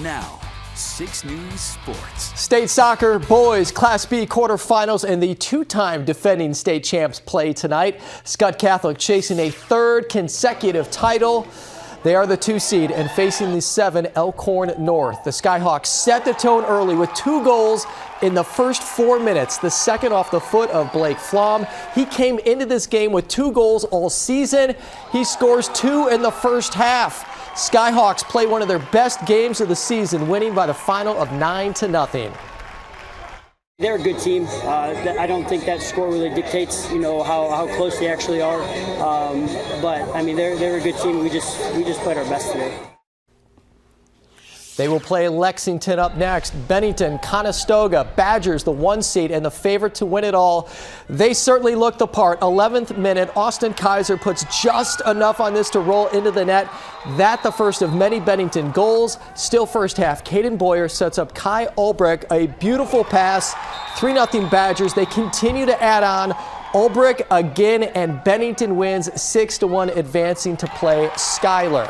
Now, 6 News Sports. State soccer boys Class B quarterfinals and the two-time defending state champs play tonight. Skutt Catholic chasing a third consecutive title. They are the 2 seed and facing the 7 Elkhorn North. The Skyhawks set the tone early with 2 goals in the first 4 minutes. The second off the foot of Blake Flom. He came into this game with 2 goals all season. He scores 2 in the first half. Skyhawks play one of their best games of the season, winning by the final of 9-0. They're a good team. I don't think that score really dictates, how close they actually are. But I mean, they're a good team. We just played our best today. They will play Lexington up next. Bennington, Conestoga, Badgers, the 1 seed and the favorite to win it all. They certainly look the part. 11th minute, Austin Kaiser puts just enough on this to roll into the net. That the first of many Bennington goals. Still first half, Caden Boyer sets up Kai Ulbrich, a beautiful pass. 3-0 Badgers. They continue to add on. Ulbrich again, and Bennington wins 6-1, advancing to play Schuyler.